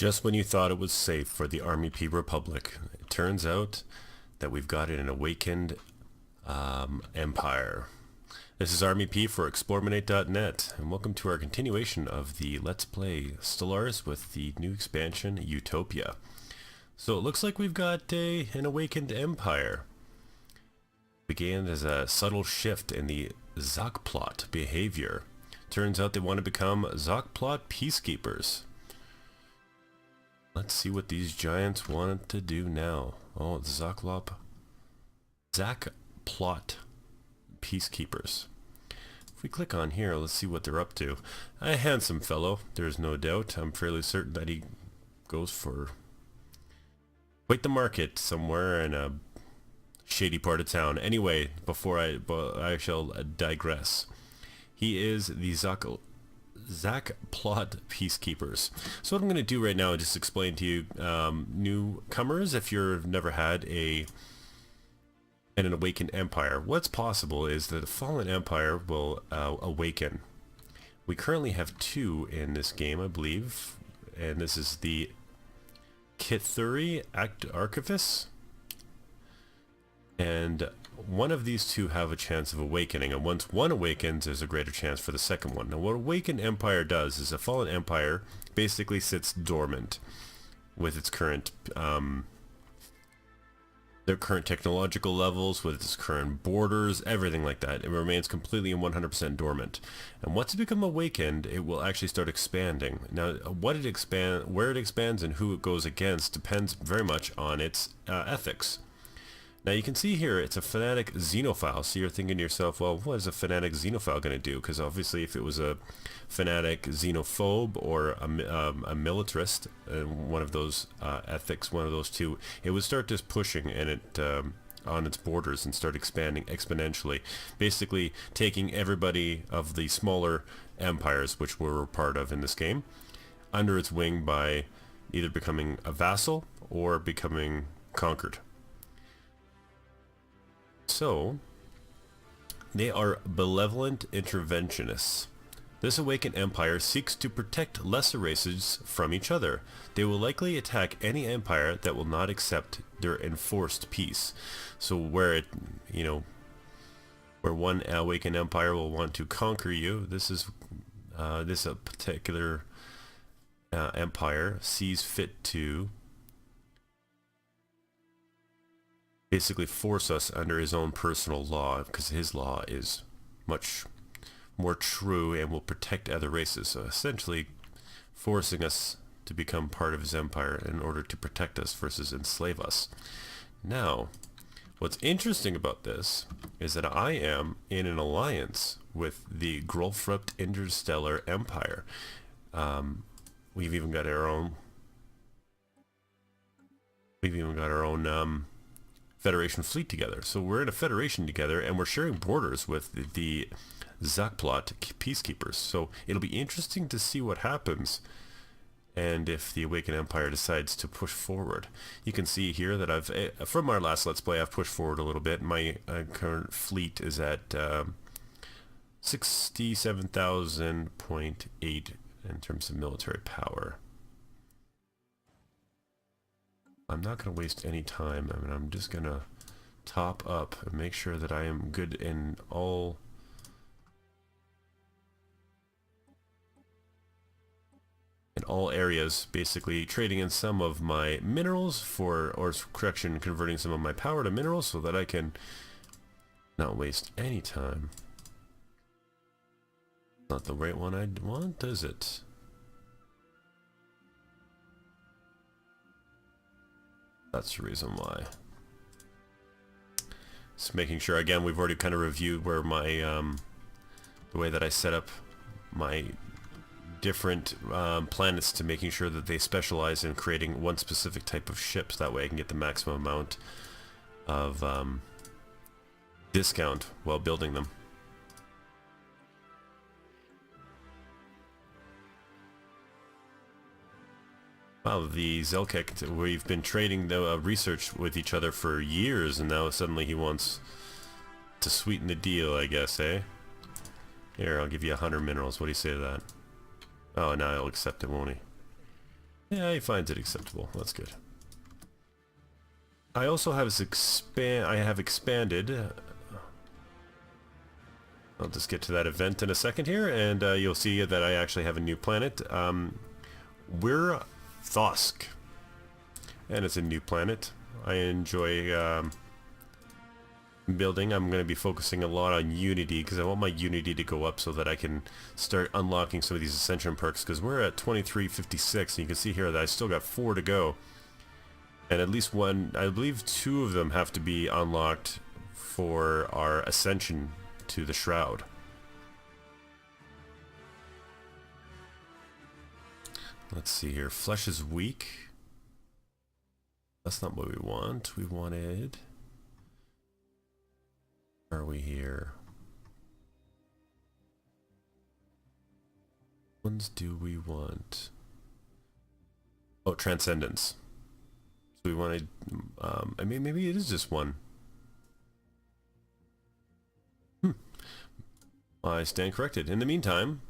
Just when you thought it was safe for the Army P Republic, it turns out that we've got an awakened empire. This is Army P for eXplorminate.net, and welcome to our continuation of the Let's Play Stellaris with the new expansion, Utopia. So it looks like we've got an awakened empire. Began as a subtle shift in the Zokplot behavior. Turns out they want to become Zokplot peacekeepers. Let's see what these giants want to do now. Oh, it's Zokplot peacekeepers. If we click on here, let's see what they're up to. A handsome fellow, there's no doubt. I'm fairly certain that he goes for quite the market somewhere in a shady part of town. Anyway, I shall digress. He is the Zokplot peacekeepers. So what I'm going to do right now is just explain to you newcomers, if you've never had an awakened empire. What's possible is that a fallen empire will awaken. We currently have two in this game, I believe, and this is the Kithuri Archivist, and one of these two have a chance of awakening, and once one awakens, there's a greater chance for the second one. Now what Awakened Empire does is a fallen empire basically sits dormant with its current their current technological levels, with its current borders, everything like that. It remains completely and 100% dormant. And once it becomes awakened, it will actually start expanding. Now, where it expands and who it goes against depends very much on its ethics. Now you can see here it's a fanatic xenophile, so you're thinking to yourself, well, what is a fanatic xenophile going to do? Because obviously if it was a fanatic xenophobe or a militarist, one of those ethics, one of those two, it would start just pushing and it on its borders and start expanding exponentially, basically taking everybody of the smaller empires which we're a part of in this game under its wing by either becoming a vassal or becoming conquered. So, they are benevolent interventionists. This awakened empire seeks to protect lesser races from each other. They will likely attack any empire that will not accept their enforced peace. So where one awakened empire will want to conquer you, this particular empire sees fit to basically force us under his own personal law, because his law is much more true and will protect other races. So essentially forcing us to become part of his empire in order to protect us versus enslave us. Now, what's interesting about this is that I am in an alliance with the Grolfrupt Interstellar Empire. We've even got our own Federation fleet together. So we're in a federation together, and we're sharing borders with the Zokplot peacekeepers. So it'll be interesting to see what happens, and if the Awakened Empire decides to push forward. You can see here that from our last Let's Play, I've pushed forward a little bit. My current fleet is at 67,000.8 in terms of military power. I'm not going to waste any time. I mean, I'm just going to top up and make sure that I am good in all areas, basically trading in some of my minerals converting some of my power to minerals so that I can not waste any time. Not the right one I'd want, is it? That's the reason why. Just making sure, again, we've already kind of reviewed where my the way that I set up my different planets to making sure that they specialize in creating one specific type of ships. That way I can get the maximum amount of discount while building them. Wow, the Zelkek, we've been trading the research with each other for years, and now suddenly he wants to sweeten the deal, I guess, eh? Here, I'll give you 100 minerals. What do you say to that? Oh, now he'll accept it, won't he? Yeah, he finds it acceptable. That's good. I also have expanded. I'll just get to that event in a second here, and you'll see that I actually have a new planet. We're Thosk, and it's a new planet. I enjoy building. I'm going to be focusing a lot on Unity because I want my Unity to go up so that I can start unlocking some of these Ascension perks, because we're at 2356 and you can see here that I still got 4 to go, and at least one, I believe 2 of them have to be unlocked for our Ascension to the Shroud. Let's see here. Flesh is weak. That's not what we want. We wanted... Where are we here? Which ones do we want? Oh, Transcendence. So we wanted... I mean, maybe it is just one. I stand corrected. In the meantime,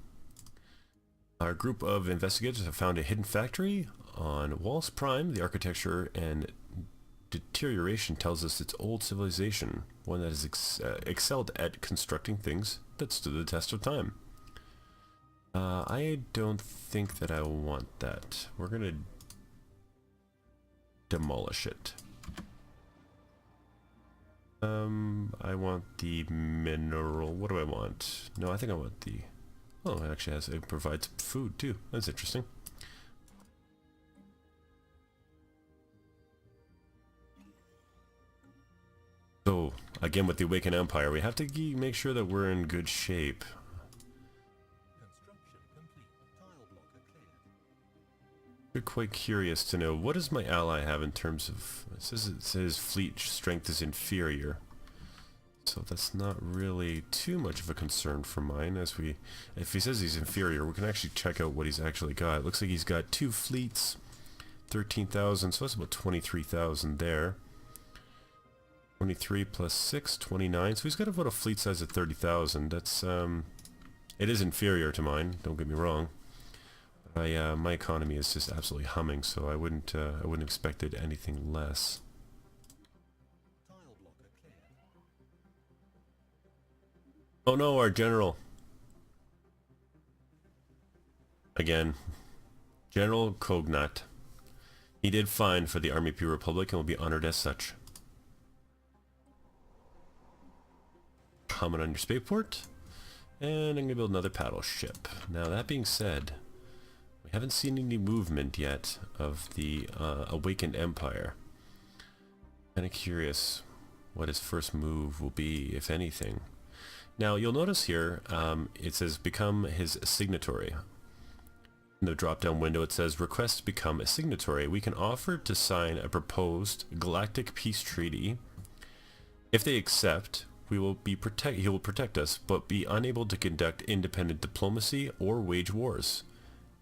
our group of investigators have found a hidden factory on Walls Prime. The architecture and deterioration tells us it's old civilization, one that has excelled at constructing things that stood the test of time. I don't think that I want that. We're gonna demolish it. I want the mineral. What do I want? No, I think I want the... Oh, it actually it provides food too. That's interesting. So, again with the Awakened Empire, we have to make sure that we're in good shape. We're quite curious to know, what does my ally have in terms of... It says fleet strength is inferior. So that's not really too much of a concern for mine. If he says he's inferior, we can actually check out what he's actually got. It looks like he's got 2 fleets, 13,000, so that's about 23,000 there. 23 plus 6, 29. So he's got about a fleet size of 30,000. That's it is inferior to mine. Don't get me wrong. My economy is just absolutely humming, so I wouldn't expect it anything less. Oh no, our general. Again, General Cognat. He did fine for the Army of Pure Republic and will be honored as such. Comment on your spaceport, and I'm going to build another paddle ship. Now that being said, we haven't seen any movement yet of the Awakened Empire. Kind of curious what his first move will be, if anything. Now you'll notice here it says become his signatory. In the drop down window it says request to become a signatory. We can offer to sign a proposed galactic peace treaty. If they accept, he will protect us, but be unable to conduct independent diplomacy or wage wars.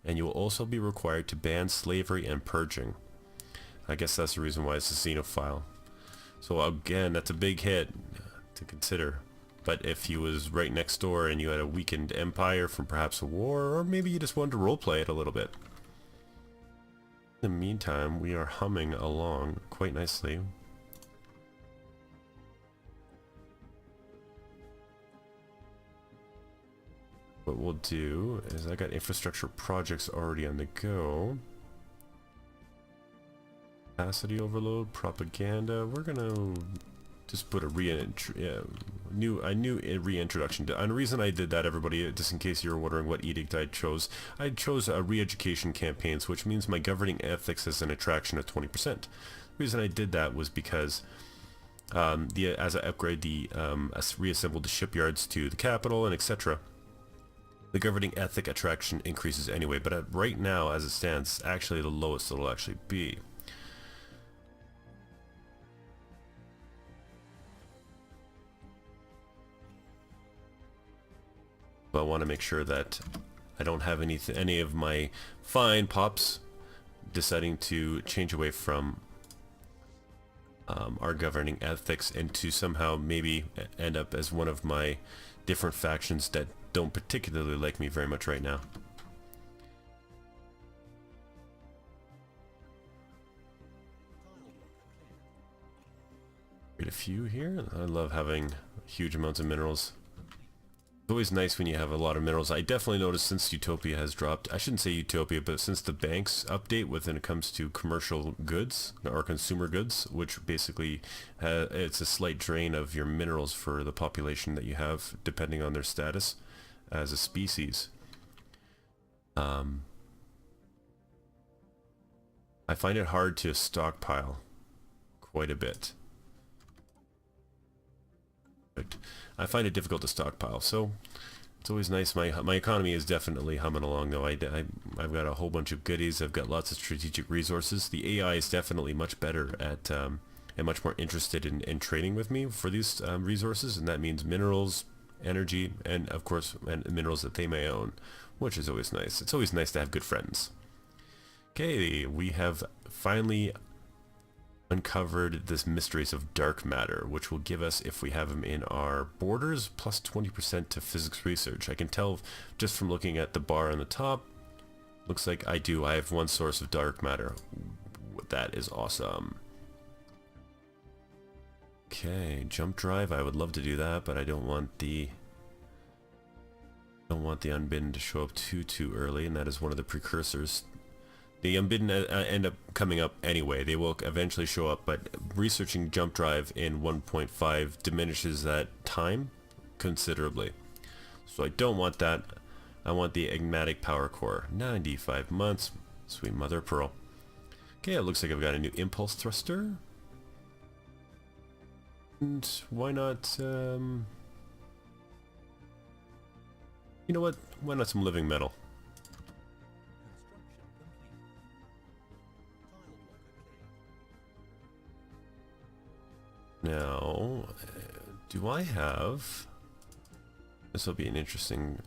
And you will also be required to ban slavery and purging. I guess that's the reason why it's a xenophile. So again, that's a big hit to consider. But if he was right next door and you had a weakened empire from perhaps a war, or maybe you just wanted to roleplay it a little bit. In the meantime, we are humming along quite nicely. What we'll do is I got infrastructure projects already on the go. Capacity overload, propaganda. We're gonna just put a new reintroduction. And the reason I did that, everybody, just in case you were wondering what edict I chose re-education campaigns, which means my governing ethics has an attraction of 20%. The reason I did that was because as I upgrade reassembled the shipyards to the capital and etc., the governing ethic attraction increases anyway. But right now, as it stands, actually the lowest it'll actually be. But I want to make sure that I don't have any of my fine pops deciding to change away from our governing ethics and to somehow maybe end up as one of my different factions that don't particularly like me very much right now. a few here. I love having huge amounts of minerals. It's always nice when you have a lot of minerals. I definitely noticed since Utopia has dropped, I shouldn't say Utopia, but since the banks update when it comes to commercial goods or consumer goods, which basically it's a slight drain of your minerals for the population that you have depending on their status as a species. I find it hard to stockpile quite a bit. I find it difficult to stockpile, so it's always nice. My economy is definitely humming along, though. I've got a whole bunch of goodies. I've got lots of strategic resources. The AI is definitely much better at and much more interested in trading with me for these resources, and that means minerals, energy, and of course minerals that they may own, which is always nice. It's always nice to have good friends. Okay, we have finally uncovered this mysteries of dark matter, which will give us, if we have them in our borders, plus 20% to physics research. I can tell just from looking at the bar on the top. Looks like I have one source of dark matter. That is awesome. Okay, jump drive. I would love to do that, but I don't want the unbidden to show up too early, and that is one of the precursors. The unbidden end up coming up anyway. They will eventually show up, but researching jump drive in 1.5 diminishes that time considerably. So I don't want that. I want the enigmatic power core. 95 months. Sweet mother of pearl. Okay, it looks like I've got a new impulse thruster. And why not, you know what? Why not some living metal? Now, do I have... This will be an interesting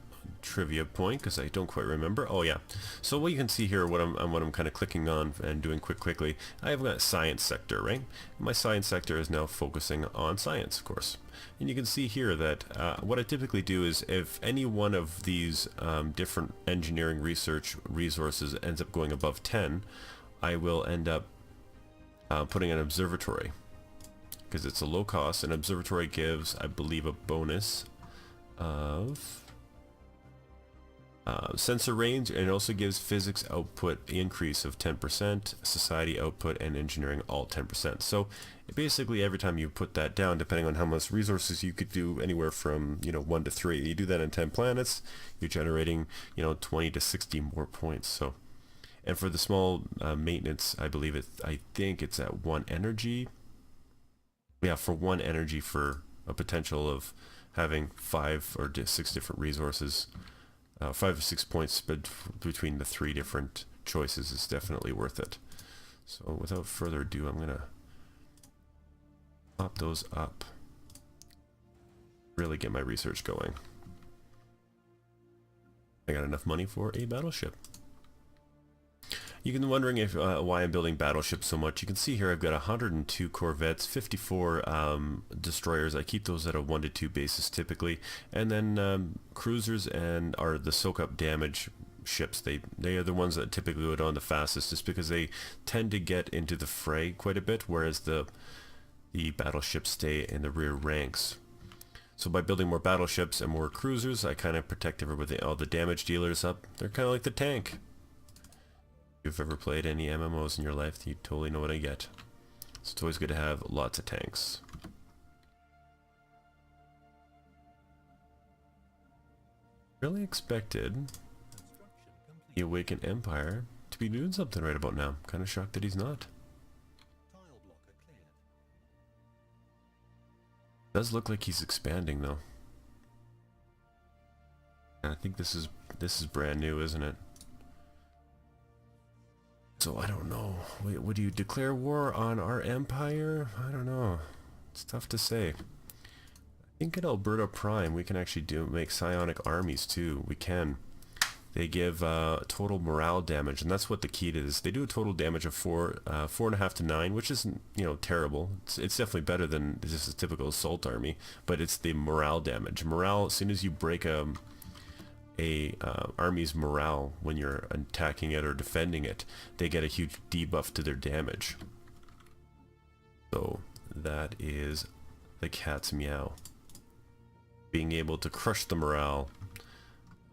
trivia point because I don't quite remember. Oh yeah. So what you can see here, what I'm kind of clicking on and doing quickly, I have got science sector, right? My science sector is now focusing on science, of course. And you can see here that what I typically do is if any one of these different engineering research resources ends up going above 10, I will end up putting an observatory. Because it's a low cost. An observatory gives, I believe, a bonus of sensor range, and it also gives physics output increase of 10%, society output, and engineering all 10%. So basically every time you put that down, depending on how much resources, you could do anywhere from 1 to 3. You do that in 10 planets, you're generating 20 to 60 more points. So, and for the small maintenance, I think it's at 1 energy. Yeah, for 1 energy for a potential of having 5 or 6 different resources. 5 or 6 points between the 3 different choices is definitely worth it. So without further ado, I'm gonna pop those up. Really get my research going. I got enough money for a battleship. You can be wondering if why I'm building battleships so much. You can see here I've got 102 corvettes, 54 destroyers. I keep those at a 1 to 2 basis typically, and then cruisers and are the soak up damage ships. They are the ones that typically go down the fastest, just because they tend to get into the fray quite a bit, whereas the battleships stay in the rear ranks. So by building more battleships and more cruisers, I kind of protect everybody, all the damage dealers up. They're kind of like the tank. If you've ever played any MMOs in your life, you totally know what I get. So it's always good to have lots of tanks. Really expected the Awakened Empire to be doing something right about now. Kind of shocked that he's not. Does look like he's expanding though. And I think this is brand new, isn't it? So I don't know. Wait, would you declare war on our empire? I don't know. It's tough to say. I think at Alberta Prime we can actually make psionic armies too. We can. They give total morale damage, and that's what the key is. They do a total damage of 4.5 to 9, which isn't terrible. It's definitely better than just a typical assault army, but it's the morale damage. Morale, as soon as you break a army's morale when you're attacking it or defending it, they get a huge debuff to their damage. So that is the cat's meow. Being able to crush the morale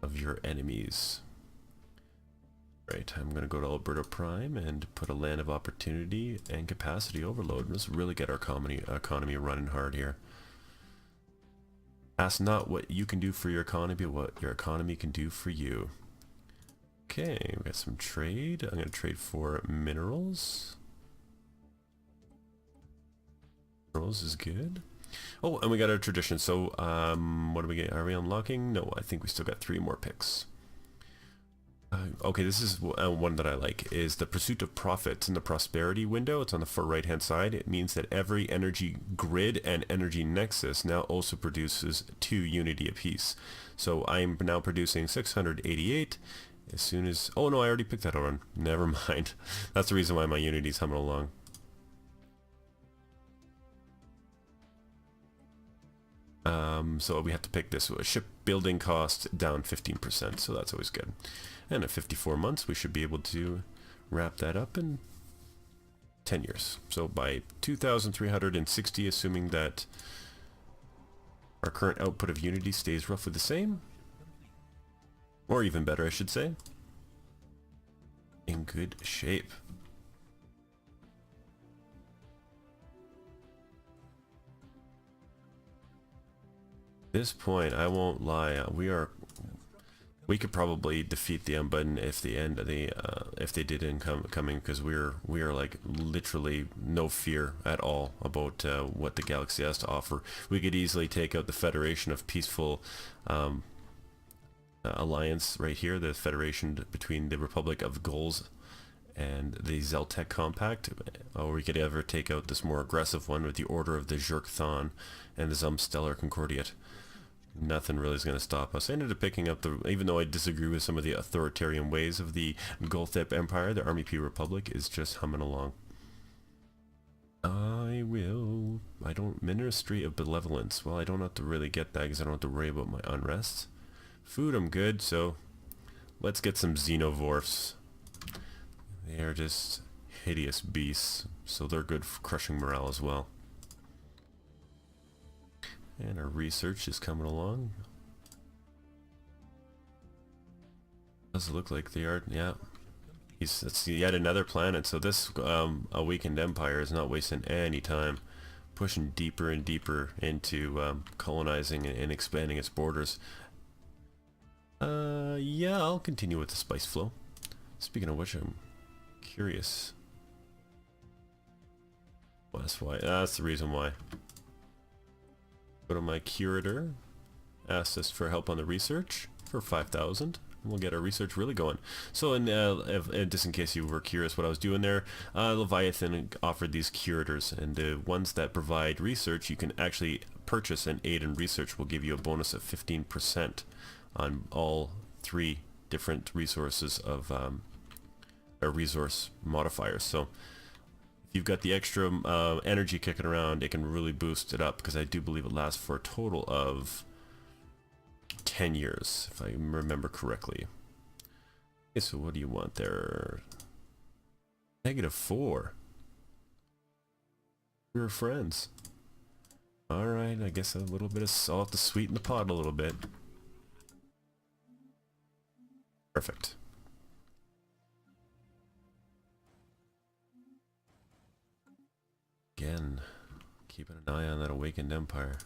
of your enemies. Right, I'm going to go to Alberta Prime and put a land of opportunity and capacity overload. Let's really get our economy running hard here. Ask not what you can do for your economy, but what your economy can do for you. Okay, we got some trade. I'm going to trade for minerals. Minerals is good. Oh, and we got our tradition. So, what do we get? Are we unlocking? No, I think we still got 3 more picks. Okay, this is one that I like, is the pursuit of profits in the prosperity window. It's on the far right hand side. It means that every energy grid and energy nexus now also produces 2 unity apiece. So I'm now producing 688 as soon as... Oh no, I already picked that one. Never mind. That's the reason why my unity's humming along. So we have to pick this. Shipbuilding cost down 15%, so that's always good. And at 54 months, we should be able to wrap that up in 10 years. So by 2,360, assuming that our current output of Unity stays roughly the same, or even better, I should say, in good shape. At this point, I won't lie, we could probably defeat the Unbutton if if they did coming, because we are like literally no fear at all about what the galaxy has to offer. We could easily take out the Federation of Peaceful Alliance right here, the Federation between the Republic of Goals and the Zeltec Compact, or we could ever take out this more aggressive one with the Order of the Zhurk Thon and the Stellar Concordiate. Nothing really is going to stop us. I ended up picking up even though I disagree with some of the authoritarian ways of the Gulthep Empire, the Army P Republic is just humming along. Ministry of Benevolence. Well, I don't have to really get that because I don't have to worry about my unrest. Food, I'm good, so let's get some xenomorphs. They are just hideous beasts, so they're good for crushing morale as well. And our research is coming along. Does it look like they are? Yeah. Let's see, yet another planet. So this awakened empire is not wasting any time, pushing deeper and deeper into colonizing and expanding its borders. Yeah, I'll continue with the spice flow. Speaking of which, I'm curious. Well, that's the reason why. Go to my curator, ask us for help on the research for 5,000. We'll get our research really going. So, just in case you were curious what I was doing there, Leviathan offered these curators, and the ones that provide research, you can actually purchase and aid in research. Will give you a bonus of 15% on all 3 different resources of resource modifiers. So, if you've got the extra energy kicking around, it can really boost it up, because I do believe it lasts for a total of 10 years, if I remember correctly. Okay, so what do you want there? -4. We're friends. Alright, I guess a little bit of salt to sweeten the pot a little bit. Perfect. Again, keeping an eye on that awakened empire.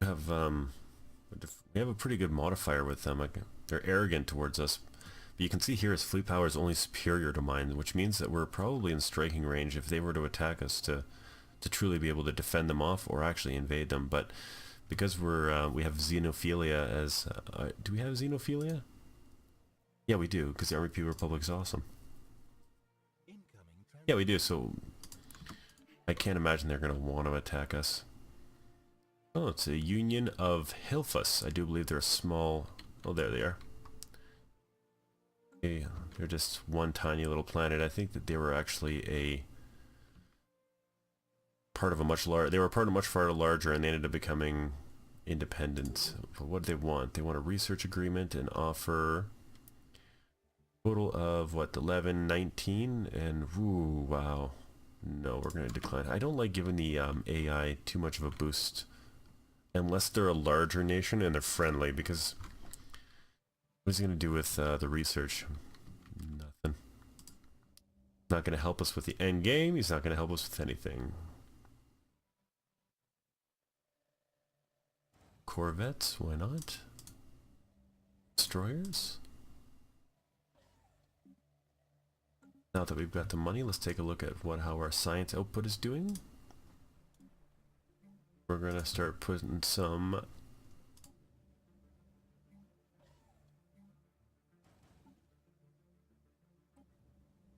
We have a pretty good modifier with them. They're arrogant towards us. But you can see here his fleet power is only superior to mine, which means that we're probably in striking range if they were to attack us to truly be able to defend them off or actually invade them. But because we have xenophilia as... do we have xenophilia? Yeah, we do, because the Army P Republic is awesome. Yeah, we do, so... I can't imagine they're going to want to attack us. Oh, it's a Union of Hilfus. I do believe they're a small... Oh, there they are. Okay, they're just one tiny little planet. I think that they were actually a part of a much larger... They were part of much far larger, and they ended up becoming independent. But what do they want? They want a research agreement and offer... Total of, what, 11, 19? And, ooh, wow. No, we're going to decline. I don't like giving the AI too much of a boost. Unless they're a larger nation and they're friendly, because what's he going to do with the research? Nothing. Not going to help us with the end game. He's not going to help us with anything. Corvettes, why not? Destroyers? Now that we've got the money, let's take a look at how our science output is doing. We're gonna start putting some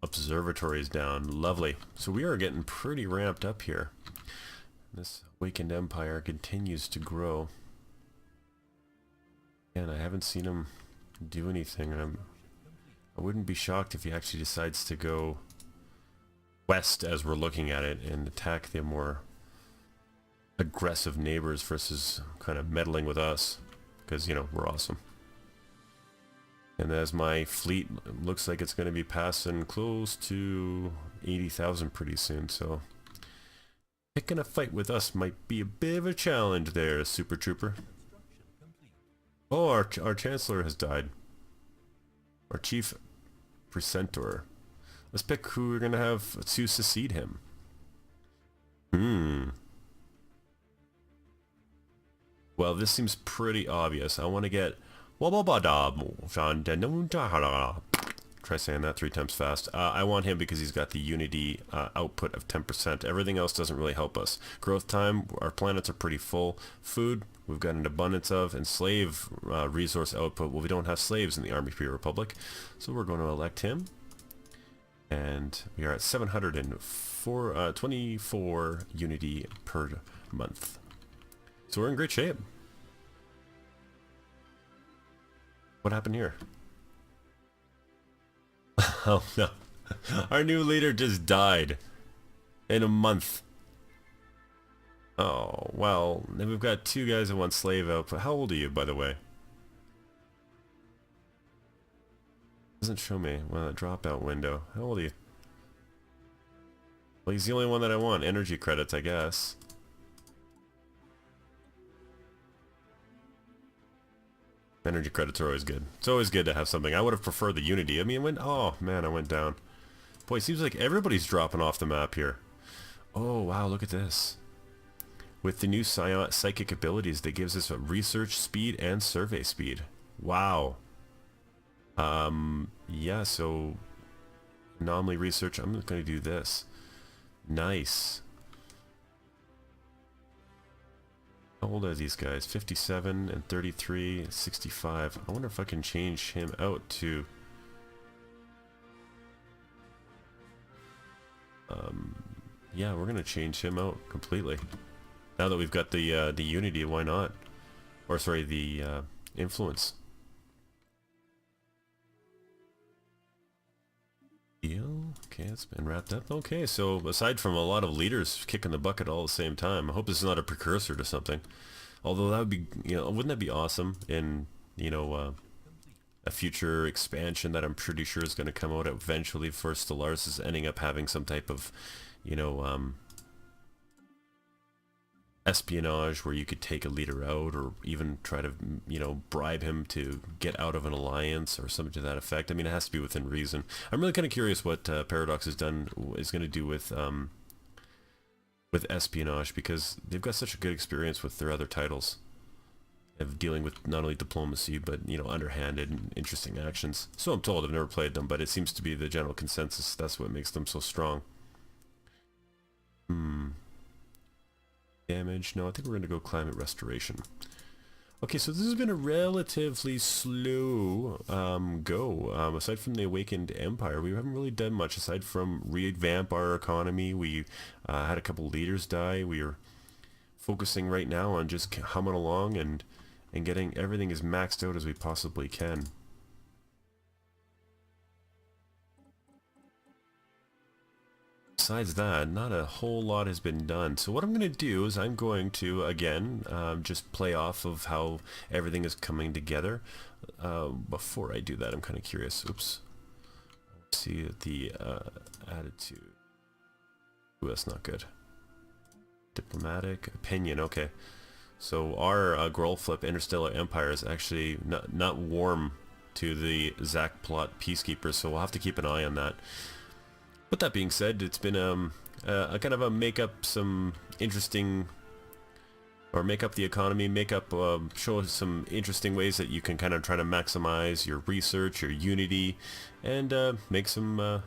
observatories down. Lovely. So we are getting pretty ramped up here. This awakened empire continues to grow. And I haven't seen him do anything. I wouldn't be shocked if he actually decides to go west as we're looking at it and attack the more aggressive neighbors versus kind of meddling with us, because, you know, we're awesome. And as my fleet looks like it's going to be passing close to 80,000 pretty soon, so picking a fight with us might be a bit of a challenge there, Super Trooper. Oh, our Chancellor has died. Our Chief Precentor. Let's pick who we're going to have to succeed him. Well, this seems pretty obvious. I want to get... Try saying that 3 times fast. I want him because he's got the Unity output of 10%. Everything else doesn't really help us. Growth time, our planets are pretty full. Food, we've got an abundance of. And slave resource output, well, we don't have slaves in the Army Free Republic. So we're going to elect him. And we are at 724 Unity per month. So we're in great shape. What happened here? Oh no. Our new leader just died. In a month. Oh, well, then we've got 2 guys that want slave output. How old are you, by the way? Doesn't show me. Well, a dropout window. How old are you? Well, he's the only one that I want. Energy credits, I guess. Energy credits are always good. It's always good to have something. I would have preferred the Unity. I mean, oh man, I went down. Boy, it seems like everybody's dropping off the map here. Oh wow, look at this. With the new psychic abilities, that gives us a research speed and survey speed. Wow. Yeah, so anomaly research, I'm going to do this. Nice. How old are these guys? 57 and 33, 65. I wonder if I can change him out to... yeah, we're going to change him out completely. Now that we've got the Unity, why not? Or sorry, the influence. Deal. Okay, it's been wrapped up. Okay, so aside from a lot of leaders kicking the bucket all at the same time, I hope this is not a precursor to something. Although that would be, you know, wouldn't that be awesome in, you know, a future expansion that I'm pretty sure is going to come out eventually for Stellaris is ending up having some type of, you know, espionage where you could take a leader out or even try to, you know, bribe him to get out of an alliance or something to that effect. I mean, it has to be within reason. I'm really kind of curious what Paradox is going to do with espionage, because they've got such a good experience with their other titles of dealing with not only diplomacy but, you know, underhanded and interesting actions. So I'm told. I've never played them, but it seems to be the general consensus. That's what makes them so strong. Damage. No, I think we're going to go climate restoration. Okay, so this has been a relatively slow go. Aside from the Awakened Empire, we haven't really done much aside from revamp our economy. We had a couple leaders die. We are focusing right now on just humming along and getting everything as maxed out as we possibly can. Besides that, not a whole lot has been done. So what I'm going to do is I'm going to, again, just play off of how everything is coming together. Before I do that, I'm kind of curious. Oops. Let's see the attitude. Ooh, that's not good. Diplomatic opinion, okay. So our Grolflip Interstellar Empire is actually not warm to the Zack plot Peacekeepers, so we'll have to keep an eye on that. With that being said, it's been a kind of a make up some interesting, or make up the economy, show some interesting ways that you can kind of try to maximize your research, your Unity, and make some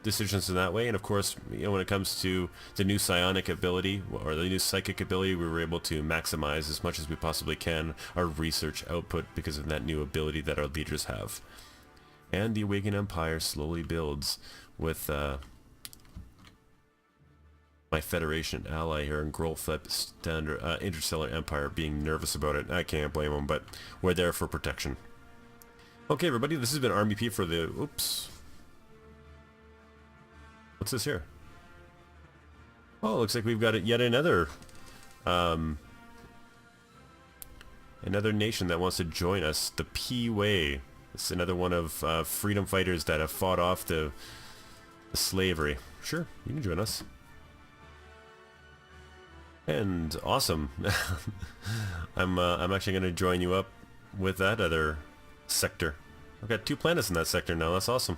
decisions in that way. And of course, you know, when it comes to the new psionic ability or the new psychic ability, we were able to maximize as much as we possibly can our research output because of that new ability that our leaders have. And the Awakened Empire slowly builds with my Federation ally here in Grolflip Standard Interstellar Empire being nervous about it. I can't blame them, but we're there for protection. Okay, everybody, this has been Army P for the... Oops. What's this here? Oh, looks like we've got yet another nation that wants to join us. The P-Way. It's another one of freedom fighters that have fought off the slavery. Sure, you can join us. And awesome. I'm actually going to join you up with that other sector. I've got 2 planets in that sector now. That's awesome.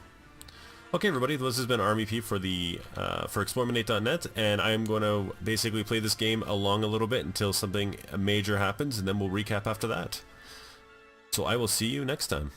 Okay, everybody, this has been Army P for the for eXplorminate.net, and I am going to basically play this game along a little bit until something major happens, and then we'll recap after that. So I will see you next time.